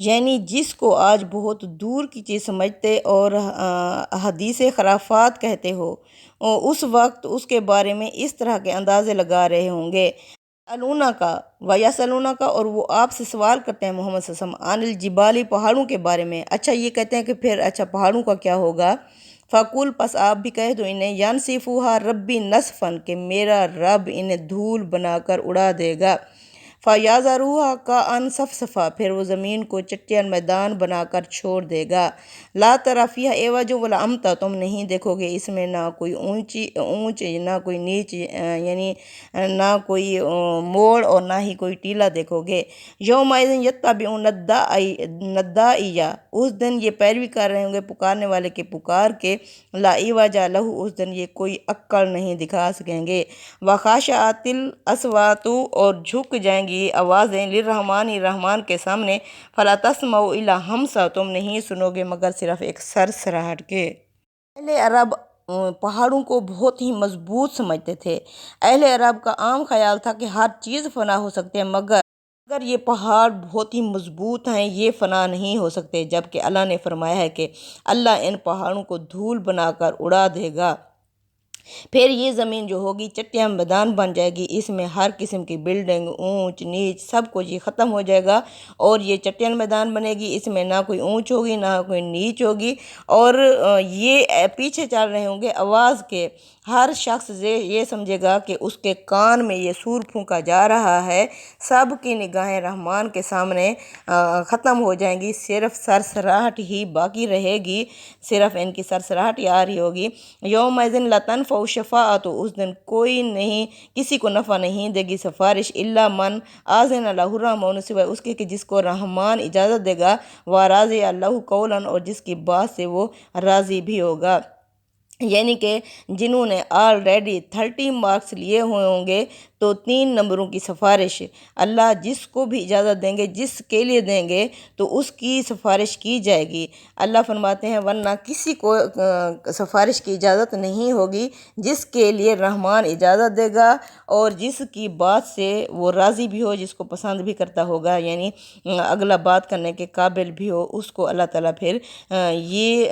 یعنی جس کو آج بہت دور کی چیز سمجھتے اور حدیث خرافات کہتے ہو، اس وقت اس کے بارے میں اس طرح کے اندازے لگا رہے ہوں گے۔ سلونا کا ویسلونا کا، اور وہ آپ سے سوال کرتے ہیں محمد صلی اللہ علیہ وسلم عن الجبالی، پہاڑوں کے بارے میں۔ اچھا یہ کہتے ہیں کہ پھر اچھا پہاڑوں کا کیا ہوگا؟ فَقُل، پس آپ بھی کہہ دو انہیں، يَنْسِفُهَا رَبِّي نَسْفًا، کہ میرا رب انہیں دھول بنا کر اڑا دے گا۔ فَيَذَرُهَا قَاعًا صَفْصَفًا، پھر وہ زمین کو چٹیل میدان بنا کر چھوڑ دے گا۔ لَا تَرَىٰ فِيهَا عِوَجًا وَلَا أَمْتًا، تم نہیں دیکھو گے اس میں نہ کوئی اونچ نہ کوئی نیچ، یعنی نہ کوئی موڑ اور نہ ہی کوئی ٹیلا دیکھو گے۔ یومئذ یتبعون الداعیہ، اس دن یہ پیروی کر رہے ہوں گے پکارنے والے کے پکار کے، لا عوج لہ، اس دن یہ کوئی عقل نہیں دکھا سکیں گے۔ وخاشعت الاصوات، اور جھک جائیں گی آوازیں، للرحمن، رحمان کے سامنے، فلا تسمع الا ہمسا، تم نہیں سنو گے مگر صرف ایک سرسراہٹ کے۔ اہل عرب پہاڑوں کو بہت ہی مضبوط سمجھتے تھے۔ اہل عرب کا عام خیال تھا کہ ہر چیز فنا ہو سکتے ہیں مگر یہ پہاڑ بہت ہی مضبوط ہیں، یہ فنا نہیں ہو سکتے، جبکہ اللہ نے فرمایا ہے کہ اللہ ان پہاڑوں کو دھول بنا کر اڑا دے گا۔ پھر یہ زمین جو ہوگی چٹیاں میدان بن جائے گی، اس میں ہر قسم کی بلڈنگ، اونچ نیچ سب کچھ یہ ختم ہو جائے گا، اور یہ چٹیاں میدان بنے گی، اس میں نہ کوئی اونچ ہوگی نہ کوئی نیچ ہوگی، اور یہ پیچھے چل رہے ہوں گے آواز کے۔ ہر شخص یہ سمجھے گا کہ اس کے کان میں یہ سور پھونکا جا رہا ہے۔ سب کی نگاہیں رحمان کے سامنے ختم ہو جائیں گی، صرف سرسراہٹ ہی باقی رہے گی، صرف ان کی سرسراہٹ ہی آ رہی ہوگی۔ یومئذ لا تنفع الشفاعۃ، اس دن کوئی نہیں، کسی کو نفع نہیں دے گی سفارش، الا من اذن لہ الرحمن، سوائے اس کے کہ جس کو رحمان اجازت دے گا، ورضی لہ قولا، اور جس کی بات سے وہ راضی بھی ہوگا۔ یعنی کہ جنہوں نے آلریڈی 30 مارکس لیے ہوئے ہوں گے تو 3 نمبروں کی سفارش اللہ جس کو بھی اجازت دیں گے، جس کے لیے دیں گے تو اس کی سفارش کی جائے گی۔ اللہ فرماتے ہیں ورنہ کسی کو سفارش کی اجازت نہیں ہوگی جس کے لیے رحمان اجازت دے گا اور جس کی بات سے وہ راضی بھی ہو، جس کو پسند بھی کرتا ہوگا، یعنی اگلا بات کرنے کے قابل بھی ہو، اس کو اللہ تعالیٰ پھر یہ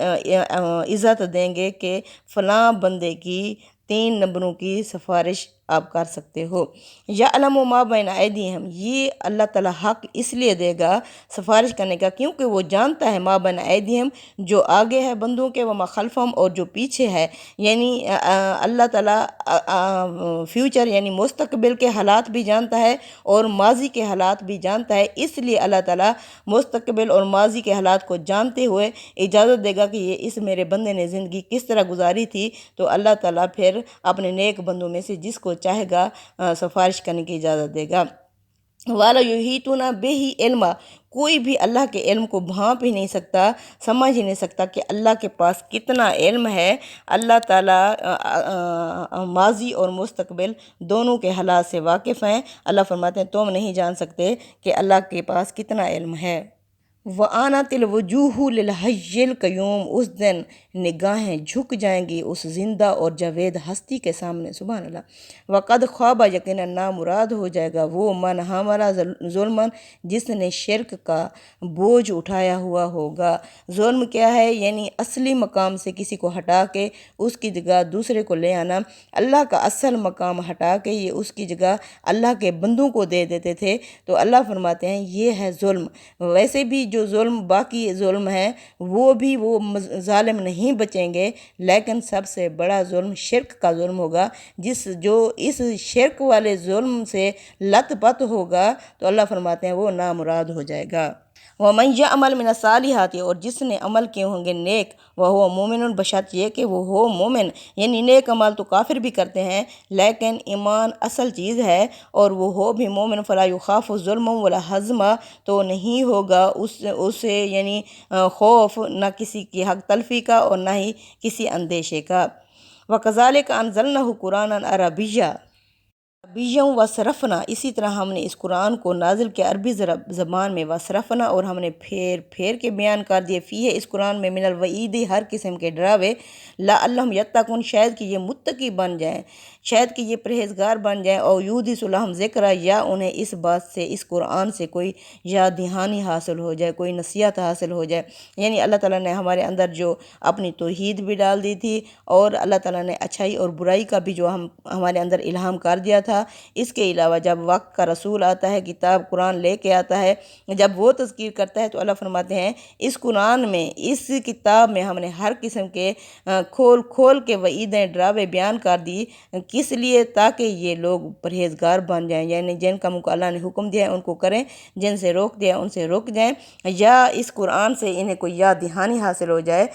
عزت دیں گے کہ فلاں بندے کی 3 نمبروں کی سفارش آپ کر سکتے ہو۔ یعلم ما بین ایدیہم، یہ اللہ تعالیٰ حق اس لیے دے گا سفارش کرنے کا کیونکہ وہ جانتا ہے ما بین ایدیہم، جو آگے ہے بندوں کے، وما خلفہم، اور جو پیچھے ہے، یعنی اللہ تعالیٰ فیوچر یعنی مستقبل کے حالات بھی جانتا ہے اور ماضی کے حالات بھی جانتا ہے۔ اس لیے اللہ تعالیٰ مستقبل اور ماضی کے حالات کو جانتے ہوئے اجازت دے گا کہ یہ اس میرے بندے نے زندگی کس طرح گزاری تھی، تو اللہ تعالیٰ پھر اپنے نیک بندوں میں سے جس کو چاہے گا سفارش کرنے کی اجازت دے گا۔ وَلَا يُحِيطُونَ بِهِ عِلْمًا، کوئی بھی اللہ کے علم کو بھانپ ہی نہیں سکتا، سمجھ ہی نہیں سکتا کہ اللہ کے پاس کتنا علم ہے۔ اللہ تعالیٰ ماضی اور مستقبل دونوں کے حالات سے واقف ہیں۔ اللہ فرماتے ہیں تم نہیں جان سکتے کہ اللہ کے پاس کتنا علم ہے۔ وَآنَتِ الْوُجُوهُ لِلْحَيِّ الْقَيُّومِ، اس دن نگاہیں جھک جائیں گی اس زندہ اور جاوید ہستی کے سامنے، سبحان اللہ۔ وَقَدْ خَابَ، یقیناً نامراد ہو جائے گا وہ، من حمل ظلمًا، جس نے شرک کا بوجھ اٹھایا ہوا ہوگا۔ ظلم کیا ہے؟ یعنی اصلی مقام سے کسی کو ہٹا کے اس کی جگہ دوسرے کو لے آنا، اللہ کا اصل مقام ہٹا کے یہ اس کی جگہ اللہ کے بندوں کو دے دیتے تھے، تو اللہ فرماتے ہیں یہ ہے ظلم۔ ویسے بھی جو ظلم باقی ظلم ہے وہ بھی وہ ظالم نہیں بچیں گے، لیکن سب سے بڑا ظلم شرک کا ظلم ہوگا، جو اس شرک والے ظلم سے لت پت ہوگا تو اللہ فرماتے ہیں وہ نامراد ہو جائے گا۔ وَمَنْ يَعْمَلْ مِنَ الصَّالِحَاتِ، اور جس نے عمل کیے ہوں گے نیک، وَهُوَ مُؤْمِنٌ، بشرط یہ کہ وہ ہو مومن، یعنی نیک عمل تو کافر بھی کرتے ہیں لیکن ایمان اصل چیز ہے، اور وہ ہو بھی مومن، فَلَا يُخَافُ ظُلْمًا وَلَا هَضْمًا، تو نہیں ہوگا اسے یعنی خوف نہ کسی کی حق تلفی کا اور نہ ہی کسی اندیشے کا۔ وَكَذَلِكَ أَنزَلْنَاهُ قُرْآنًا عَرَبِيًّا، بیجوں وصرفنا، اسی طرح ہم نے اس قرآن کو نازل کیا عربی زبان میں، وصرفنا، اور ہم نے پھیر پھیر کے بیان کر دیے، فی ہے اس قرآن میں، من الوعید، ہر قسم کے ڈراوے، لعلہم یتقون، شاید کہ یہ متقی بن جائیں، شاید کہ یہ پرہیزگار بن جائیں، اور یحدث لہم ذکرا، یا انہیں اس بات سے، اس قرآن سے کوئی یاد دہانی حاصل ہو جائے، کوئی نصیحت حاصل ہو جائے۔ یعنی اللہ تعالیٰ نے ہمارے اندر جو اپنی توحید بھی ڈال دی تھی، اور اللہ تعالیٰ نے اچھائی اور برائی کا بھی جو ہمارے اندر الہام کر دیا تھا۔ اس کے علاوہ جب وقت کا رسول آتا ہے، کتاب قرآن لے کے آتا ہے، جب وہ تذکیر کرتا ہے تو اللہ فرماتے ہیں اس قرآن میں، اس کتاب میں ہم نے ہر قسم کے کھول کھول کے وعیدیں، ڈراوے بیان کر دی، کس لیے؟ تاکہ یہ لوگ پرہیزگار بن جائیں، یعنی جن کاموں کو اللہ نے حکم دیا ہے ان کو کریں، جن سے روک دیا ان سے رک جائیں، یا اس قرآن سے انہیں کوئی یاد دہانی حاصل ہو جائے،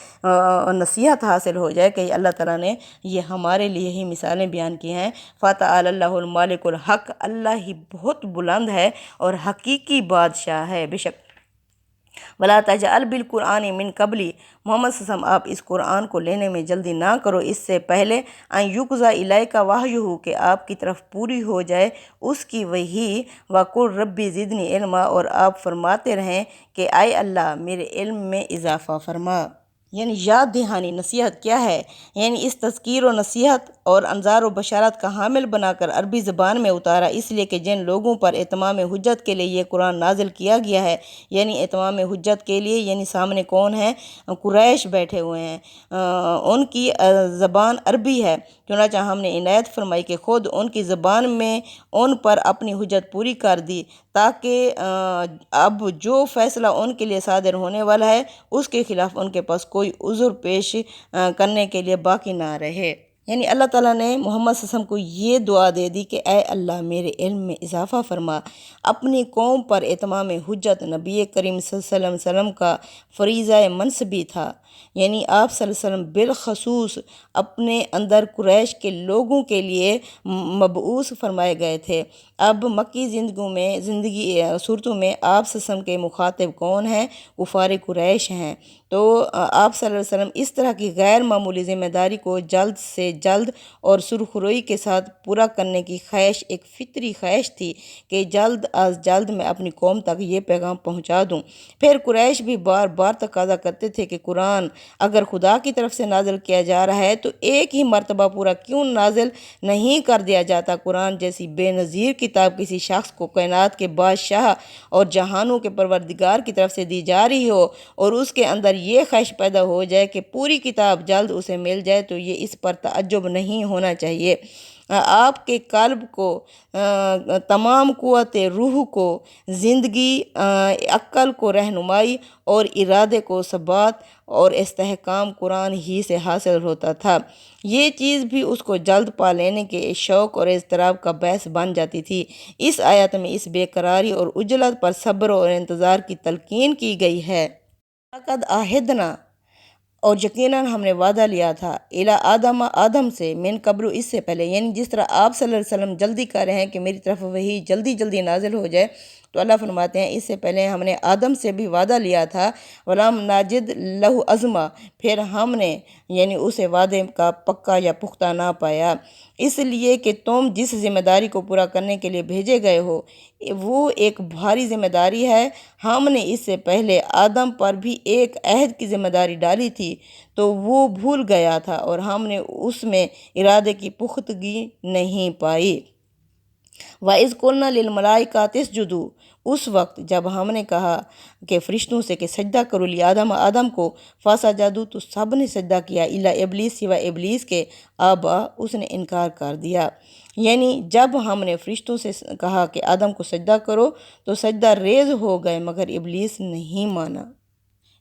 نصیحت حاصل ہو جائے کہ اللہ تعالیٰ نے یہ ہمارے لیے ہی مثالیں بیان کی ہیں۔ فتعالی اللہ المالک الحق، اللہ ہی بہت بلند ہے اور حقیقی بادشاہ ہے بے شک۔ ولا تجعل بالقرآن من قبلی، محمد صلی اللہ علیہ وسلم آپ اس قرآن کو لینے میں جلدی نہ کرو اس سے پہلے، ان یقضی الیک وحیہ، کہ آپ کی طرف پوری ہو جائے اس کی وحی، وقل ربی زدنی علما، اور آپ فرماتے رہیں کہ اے اللہ میرے علم میں اضافہ فرما۔ یعنی یاد دہانی، نصیحت کیا ہے؟ یعنی اس تذکیر و نصیحت اور انذار و بشارت کا حامل بنا کر عربی زبان میں اتارا، اس لیے کہ جن لوگوں پر اتمام حجت کے لیے یہ قرآن نازل کیا گیا ہے، یعنی اتمام حجت کے لیے، یعنی سامنے کون ہیں؟ قریش بیٹھے ہوئے ہیں، ان کی زبان عربی ہے، چنانچہ ہم نے عنایت فرمائی کہ خود ان کی زبان میں ان پر اپنی حجت پوری کر دی، تاکہ اب جو فیصلہ ان کے لیے صادر ہونے والا ہے اس کے خلاف ان کے پاس کوئی عذر پیش کرنے کے لیے باقی نہ رہے۔ یعنی اللہ تعالیٰ نے محمد صلی اللہ علیہ وسلم کو یہ دعا دے دی کہ اے اللہ میرے علم میں اضافہ فرما۔ اپنی قوم پر اتمام حجت نبی کریم صلی اللہ علیہ وسلم کا فریضہ منصبی تھا، یعنی آپ صلی اللہ علیہ وسلم بالخصوص اپنے اندر قریش کے لوگوں کے لیے مبعوث فرمائے گئے تھے۔ اب مکی زندگی صورتوں میں آپ صلی اللہ علیہ وسلم کے مخاطب کون ہیں؟ کفار قریش ہیں۔ تو آپ صلی اللہ علیہ وسلم اس طرح کی غیر معمولی ذمہ داری کو جلد سے جلد اور سرخروئی کے ساتھ پورا کرنے کی خواہش، ایک فطری خواہش تھی کہ جلد از جلد میں اپنی قوم تک یہ پیغام پہنچا دوں۔ پھر قریش بھی بار بار تقاضا کرتے تھے کہ قرآن اگر خدا کی طرف سے نازل کیا جا رہا ہے تو ایک ہی مرتبہ پورا کیوں نازل نہیں کر دیا جاتا؟ قرآن جیسی بے نظیر کتاب کسی شخص کو کائنات کے بادشاہ اور جہانوں کے پروردگار کی طرف سے دی جا رہی ہو اور اس کے اندر یہ خواہش پیدا ہو جائے کہ پوری کتاب جلد اسے مل جائے، تو یہ اس پر تعجب نہیں ہونا چاہیے۔ آپ کے قلب کو، تمام قوت روح کو، زندگی، عقل کو رہنمائی اور ارادے کو ثبات اور استحکام قرآن ہی سے حاصل ہوتا تھا۔ یہ چیز بھی اس کو جلد پا لینے کے شوق اور اضطراب کا باعث بن جاتی تھی۔ اس آیت میں اس بے قراری اور عجلت پر صبر اور انتظار کی تلقین کی گئی ہے۔ لقد عہدنا، اور یقیناً ہم نے وعدہ لیا تھا، الی آدم سے، من قبل، اس سے پہلے، یعنی جس طرح آپ صلی اللہ علیہ وسلم جلدی کر رہے ہیں کہ میری طرف وہی جلدی جلدی نازل ہو جائے، تو اللہ فرماتے ہیں اس سے پہلے ہم نے آدم سے بھی وعدہ لیا تھا، وَلَمْ نَجِدْ لَهُ عَزْمًا، پھر ہم نے یعنی اسے وعدے کا پکا یا پختہ نہ پایا، اس لیے کہ تم جس ذمہ داری کو پورا کرنے کے لیے بھیجے گئے ہو وہ ایک بھاری ذمہ داری ہے۔ ہم نے اس سے پہلے آدم پر بھی ایک عہد کی ذمہ داری ڈالی تھی تو وہ بھول گیا تھا اور ہم نے اس میں ارادے کی پختگی نہیں پائی۔ وَإِذْ قُلْنَا لِلْمَلَائِكَةِ اسْجُدُوا، اس وقت جب ہم نے کہا کہ فرشتوں سے کہ سجدہ کرو آدم کو، فَسَجَدُوا، تو سب نے سجدہ کیا، إِلَّا إِبْلِيسَ، سوائے ابلیس کے، أَبَى، اس نے انکار کر دیا۔ یعنی جب ہم نے فرشتوں سے کہا کہ آدم کو سجدہ کرو تو سجدہ ریز ہو گئے مگر ابلیس نہیں مانا۔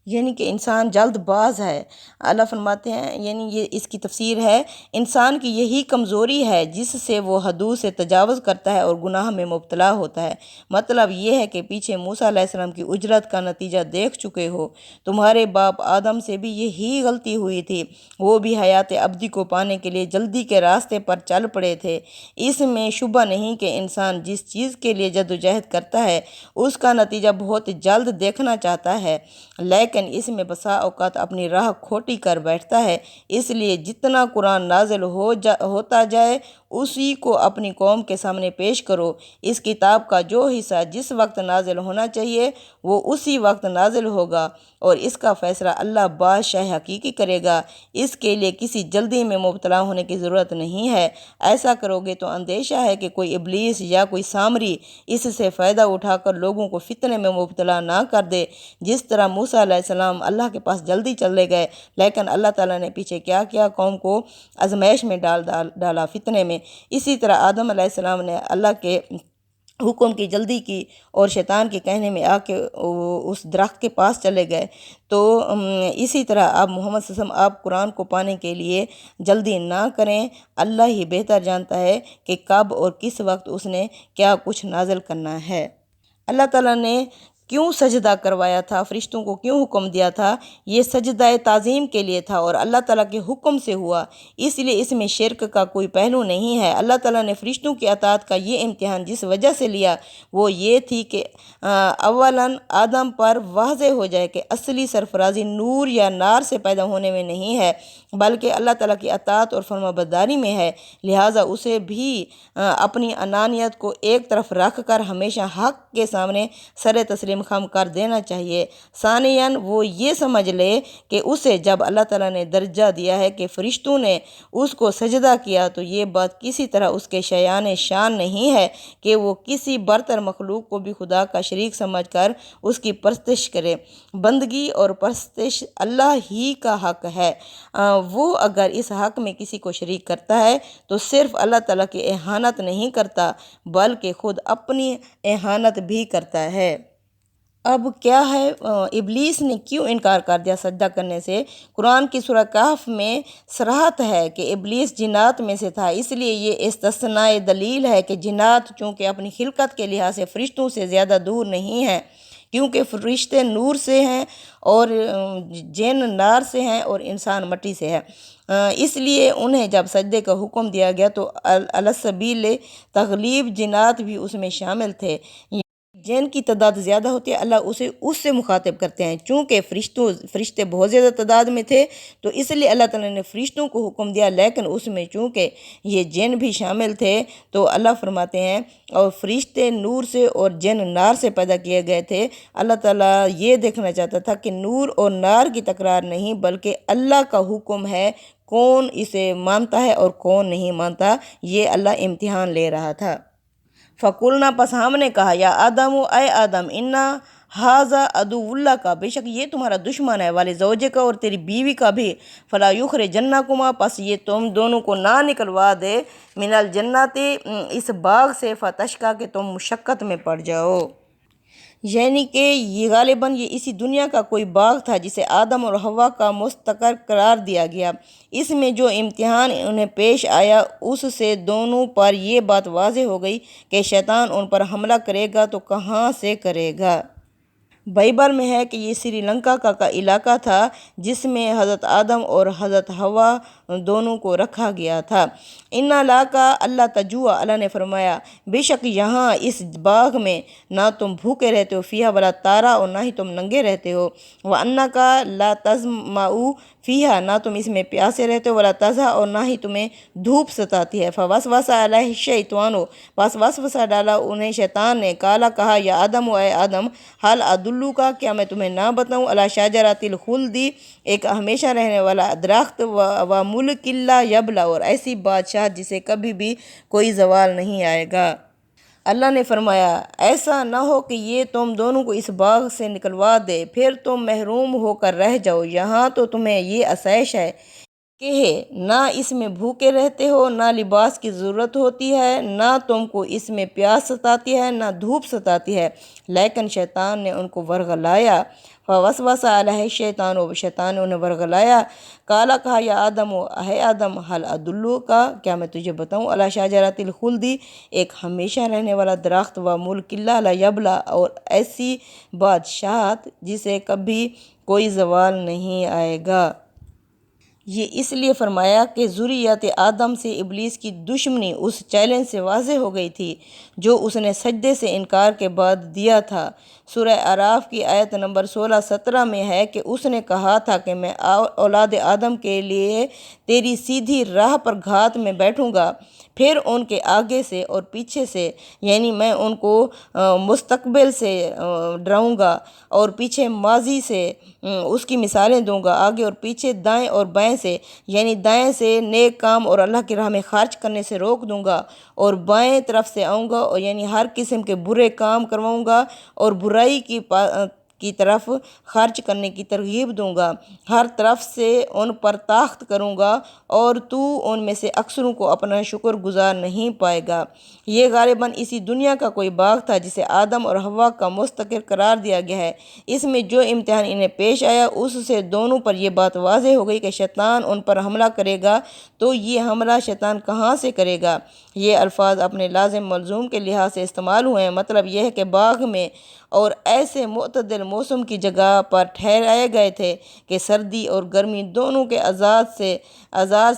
یعنی کہ انسان جلد باز ہے۔ اللہ فرماتے ہیں، یعنی یہ اس کی تفسیر ہے، انسان کی یہی کمزوری ہے جس سے وہ حدود سے تجاوز کرتا ہے اور گناہ میں مبتلا ہوتا ہے۔ مطلب یہ ہے کہ پیچھے موسیٰ علیہ السلام کی اجرت کا نتیجہ دیکھ چکے ہو۔ تمہارے باپ آدم سے بھی یہی غلطی ہوئی تھی، وہ بھی حیات ابدی کو پانے کے لیے جلدی کے راستے پر چل پڑے تھے۔ اس میں شبہ نہیں کہ انسان جس چیز کے لیے جدوجہد کرتا ہے اس کا نتیجہ بہت جلد دیکھنا چاہتا ہے، لیکن اس میں بسا اوقات اپنی راہ کھوٹی کر بیٹھتا ہے۔ اس لیے جتنا قرآن نازل ہوتا جائے اسی کو اپنی قوم کے سامنے پیش کرو۔ اس کتاب کا جو حصہ جس وقت نازل ہونا چاہیے وہ اسی وقت نازل ہوگا اور اس کا فیصلہ اللہ بادشاہ حقیقی کرے گا۔ اس کے لیے کسی جلدی میں مبتلا ہونے کی ضرورت نہیں ہے۔ ایسا کرو گے تو اندیشہ ہے کہ کوئی ابلیس یا کوئی سامری اس سے فائدہ اٹھا کر لوگوں کو فتنے میں مبتلا نہ کر دے، جس طرح موسیٰ علیہ السلام اللہ کے پاس جلدی چلے گئے لیکن اللہ تعالیٰ نے پیچھے کیا قوم کو آزمائش میں ڈالا، فتنے میں۔ اسی طرح آدم علیہ السلام نے اللہ کے حکم کی جلدی کی اور شیطان کے کہنے میں آ کے اس درخت کے پاس چلے گئے۔ تو اسی طرح آپ محمد صلی اللہ علیہ وسلم آپ قرآن کو پانے کے لیے جلدی نہ کریں۔ اللہ ہی بہتر جانتا ہے کہ کب اور کس وقت اس نے کیا کچھ نازل کرنا ہے۔ اللہ تعالیٰ نے کیوں سجدہ کروایا تھا، فرشتوں کو کیوں حکم دیا تھا؟ یہ سجدہ تعظیم کے لیے تھا اور اللہ تعالیٰ کے حکم سے ہوا، اس لیے اس میں شرک کا کوئی پہلو نہیں ہے۔ اللہ تعالیٰ نے فرشتوں کی اطاعت کا یہ امتحان جس وجہ سے لیا وہ یہ تھی کہ اولاً آدم پر واضح ہو جائے کہ اصلی سرفرازی نور یا نار سے پیدا ہونے میں نہیں ہے بلکہ اللہ تعالیٰ کی اطاعت اور فرمانبرداری میں ہے، لہٰذا اسے بھی اپنی انانیت کو ایک طرف رکھ کر ہمیشہ حق کے سامنے سر تسلیم خم کر دینا چاہیے۔ ثانیاً وہ یہ سمجھ لے کہ اسے جب اللہ تعالیٰ نے درجہ دیا ہے کہ فرشتوں نے اس کو سجدہ کیا تو یہ بات کسی طرح اس کے شایان شان نہیں ہے کہ وہ کسی برتر مخلوق کو بھی خدا کا شریک سمجھ کر اس کی پرستش کرے۔ بندگی اور پرستش اللہ ہی کا حق ہے۔ وہ اگر اس حق میں کسی کو شریک کرتا ہے تو صرف اللہ تعالیٰ کی اہانت نہیں کرتا بلکہ خود اپنی اہانت بھی کرتا ہے۔ اب کیا ہے، ابلیس نے کیوں انکار کر دیا سجدہ کرنے سے؟ قرآن کی سورہ کہف میں صراحت ہے کہ ابلیس جنات میں سے تھا، اس لیے یہ استثناء دلیل ہے کہ جنات چونکہ اپنی خلقت کے لحاظ سے فرشتوں سے زیادہ دور نہیں ہیں، کیونکہ فرشتے نور سے ہیں اور جن نار سے ہیں اور انسان مٹی سے ہے۔ اس لیے انہیں جب سجدے کا حکم دیا گیا تو علی سبیل تغلیب جنات بھی اس میں شامل تھے۔ جن کی تعداد زیادہ ہوتی ہے اللہ اسے اس سے مخاطب کرتے ہیں، چونکہ فرشتے بہت زیادہ تعداد میں تھے تو اس لیے اللہ تعالیٰ نے فرشتوں کو حکم دیا، لیکن اس میں چونکہ یہ جن بھی شامل تھے تو اللہ فرماتے ہیں اور فرشتے نور سے اور جن نار سے پیدا کیے گئے تھے۔ اللہ تعالیٰ یہ دیکھنا چاہتا تھا کہ نور اور نار کی تکرار نہیں بلکہ اللہ کا حکم ہے، کون اسے مانتا ہے اور کون نہیں مانتا، یہ اللہ امتحان لے رہا تھا۔ فَقُلْنَا پس ہم نے کہا یا آدم اے آدم اِنَّا ھَذَا عَدُوٌّ لَکَ بے شک یہ تمہارا دشمن ہے، وَلِزَوْجِکَ اور تیری بیوی کا بھی، فَلَا يُخْرِجَنَّکُمَا پس یہ تم دونوں کو نہ نکلوا دے، مِنَ الْجَنَّةِ اس باغ سے، فَتَشْقَىٰ کہ تم مشقت میں پڑ جاؤ۔ یعنی کہ یہ غالباً یہ اسی دنیا کا کوئی باغ تھا جسے آدم اور حوا کا مستقر قرار دیا گیا۔ اس میں جو امتحان انہیں پیش آیا اس سے دونوں پر یہ بات واضح ہو گئی کہ شیطان ان پر حملہ کرے گا تو کہاں سے کرے گا۔ بائبل میں ہے کہ یہ سری لنکا کا علاقہ تھا جس میں حضرت آدم اور حضرت حوا دونوں کو رکھا گیا تھا۔ ان علاقہ اللہ تجوع اللہ نے فرمایا بے شک یہاں اس باغ میں نہ تم بھوکے رہتے ہو، فیہا ولا تارا اور نہ ہی تم ننگے رہتے ہو، وَأَنَّکَ لَا تَظْمَأُ فیہا نہ تم اس میں پیاسے رہتے ہو، ولا تضحیٰ اور نہ ہی تمہیں دھوپ ستاتی ہے۔ فَوَسْوَسَ علیہ الشیطان پس وسوسہ ڈالا انہیں شیطان نے، قالا کہا یا آدم اے آدم حل ادلک کیا میں تمہیں نہ بتاؤں، علی شجرۃ الخلد ایک ہمیشہ رہنے والا درخت، و ملک لا یبلی اور ایسی بادشاہ جسے کبھی بھی کوئی زوال نہیں آئے گا۔ اللہ نے فرمایا ایسا نہ ہو کہ یہ تم دونوں کو اس باغ سے نکلوا دے پھر تم محروم ہو کر رہ جاؤ، یہاں تو تمہیں یہ آسائش ہے کہ نہ اس میں بھوکے رہتے ہو، نہ لباس کی ضرورت ہوتی ہے، نہ تم کو اس میں پیاس ستاتی ہے، نہ دھوپ ستاتی ہے، لیکن شیطان نے ان کو ورغلایا۔ فوسوس علیہ الشیطان شیطان نے انہیں ورغلایا، قالا کہا یا آدم اے آدم حل ادلک کیا میں تجھے بتاؤں، علی شجرۃ الخلد ایک ہمیشہ رہنے والا درخت، و ملک لا یبلی اور ایسی بادشاہت جسے کبھی کوئی زوال نہیں آئے گا۔ یہ اس لیے فرمایا کہ ذریت آدم سے ابلیس کی دشمنی اس چیلنج سے واضح ہو گئی تھی جو اس نے سجدے سے انکار کے بعد دیا تھا۔ سورہ اعراف کی آیت نمبر 16-17 میں ہے کہ اس نے کہا تھا کہ میں اولاد آدم کے لیے تیری سیدھی راہ پر گھات میں بیٹھوں گا، پھر ان کے آگے سے اور پیچھے سے، یعنی میں ان کو مستقبل سے ڈراؤں گا اور پیچھے ماضی سے اس کی مثالیں دوں گا، آگے اور پیچھے دائیں اور بائیں سے، یعنی دائیں سے نیک کام اور اللہ کی راہ میں خرچ کرنے سے روک دوں گا، اور بائیں طرف سے آؤں گا اور یعنی ہر قسم کے برے کام کرواؤں گا اور برائی کی طرف خرچ کرنے کی ترغیب دوں گا، ہر طرف سے ان پر طاقت کروں گا اور تو ان میں سے اکثروں کو اپنا شکر گزار نہیں پائے گا۔ یہ غالباً اسی دنیا کا کوئی باغ تھا جسے آدم اور حوا کا مستقر قرار دیا گیا ہے۔ اس میں جو امتحان انہیں پیش آیا اس سے دونوں پر یہ بات واضح ہو گئی کہ شیطان ان پر حملہ کرے گا، تو یہ حملہ شیطان کہاں سے کرے گا؟ یہ الفاظ اپنے لازم ملزوم کے لحاظ سے استعمال ہوئے ہیں، مطلب یہ ہے کہ باغ میں اور ایسے معتدل موسم کی جگہ پر ٹھہرائے گئے تھے کہ سردی اور گرمی دونوں کے عذاب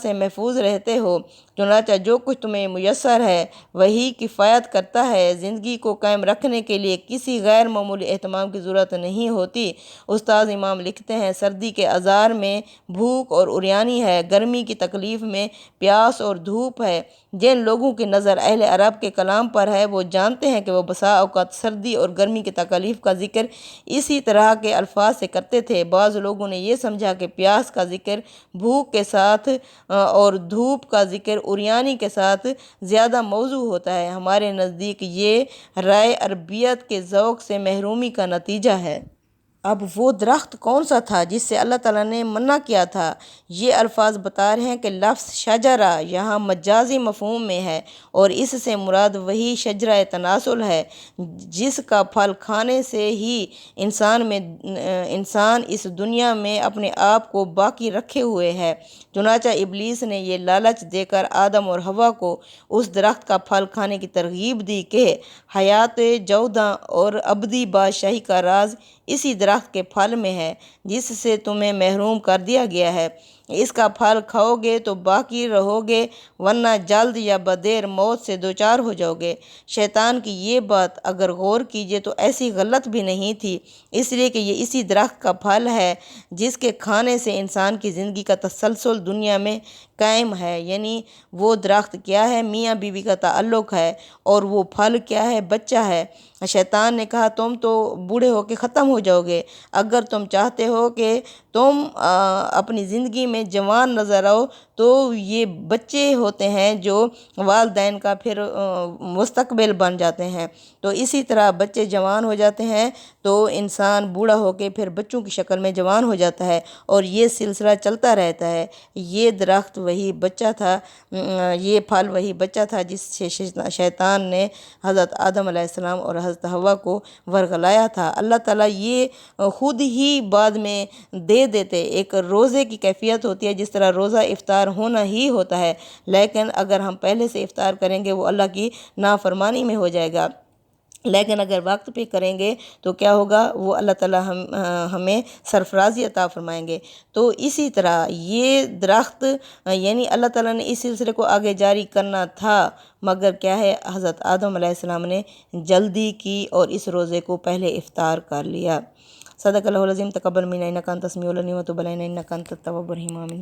سے محفوظ رہتے ہو۔ چنانچہ جو کچھ تمہیں میسر ہے وہی کفایت کرتا ہے، زندگی کو قائم رکھنے کے لیے کسی غیر معمولی اہتمام کی ضرورت نہیں ہوتی۔ استاد امام لکھتے ہیں، سردی کے عذار میں بھوک اور عریانی ہے، گرمی کی تکلیف میں پیاس اور دھوپ ہے۔ جن لوگوں کی نظر اہل عرب کے کلام پر ہے وہ جانتے ہیں کہ وہ بسا اوقات سردی اور گرمی کی تکلیف کا ذکر اسی طرح کے الفاظ سے کرتے تھے۔ بعض لوگوں نے یہ سمجھا کہ پیاس کا ذکر بھوک کے ساتھ اور دھوپ کا ذکر عریانی کے ساتھ زیادہ موضوع ہوتا ہے۔ ہمارے نزدیک یہ رائے عربیت کے ذوق سے محرومی کا نتیجہ ہے۔ اب وہ درخت کون سا تھا جس سے اللہ تعالیٰ نے منع کیا تھا؟ یہ الفاظ بتا رہے ہیں کہ لفظ شجرہ یہاں مجازی مفہوم میں ہے اور اس سے مراد وہی شجرہ تناسل ہے جس کا پھل کھانے سے ہی انسان اس دنیا میں اپنے آپ کو باقی رکھے ہوئے ہے۔ چنانچہ ابلیس نے یہ لالچ دے کر آدم اور حوا کو اس درخت کا پھل کھانے کی ترغیب دی کہ حیات جاوداں اور ابدی بادشاہی کا راز اسی درخت کے پھل میں ہے جس سے تمہیں محروم کر دیا گیا ہے۔ اس کا پھل کھاؤ گے تو باقی رہو گے، ورنہ جلد یا بدیر موت سے دوچار ہو جاؤ گے۔ شیطان کی یہ بات اگر غور کیجئے تو ایسی غلط بھی نہیں تھی، اس لیے کہ یہ اسی درخت کا پھل ہے جس کے کھانے سے انسان کی زندگی کا تسلسل دنیا میں قائم ہے۔ یعنی وہ درخت کیا ہے؟ میاں بیوی کا تعلق ہے، اور وہ پھل کیا ہے؟ بچہ ہے۔ شیطان نے کہا تم تو بوڑھے ہو کے ختم ہو جاؤ گے، اگر تم چاہتے ہو کہ تم اپنی زندگی میں جوان نظر آؤ تو یہ بچے ہوتے ہیں جو والدین کا پھر مستقبل بن جاتے ہیں، تو اسی طرح بچے جوان ہو جاتے ہیں تو انسان بوڑھا ہو کے پھر بچوں کی شکل میں جوان ہو جاتا ہے، اور یہ سلسلہ چلتا رہتا ہے۔ یہ درخت وہی بچہ تھا، یہ پھل وہی بچہ تھا جس سے شیطان نے حضرت آدم علیہ السلام اور حضرت حوا کو ورگلایا تھا۔ اللہ تعالیٰ یہ خود ہی بعد میں دے دیتے۔ ایک روزے کی کیفیت ہوتی ہے، جس طرح روزہ افطار ہونا ہی ہوتا ہے، لیکن اگر ہم پہلے سے افطار کریں گے وہ اللہ کی نافرمانی میں ہو جائے گا، لیکن اگر وقت پہ کریں گے تو کیا ہوگا؟ وہ اللہ تعالیٰ ہمیں سرفرازی عطا فرمائیں گے۔ تو اسی طرح یہ درخت یعنی اللہ تعالیٰ نے اس سلسلے کو آگے جاری کرنا تھا، مگر کیا ہے، حضرت آدم علیہ السلام نے جلدی کی اور اس روزے کو پہلے افطار کر لیا۔ صدق اللہ العظیم۔ تقبل منا انک انت السمیع العلیم وتب علینا انک انت التواب الرحیم۔ آمین۔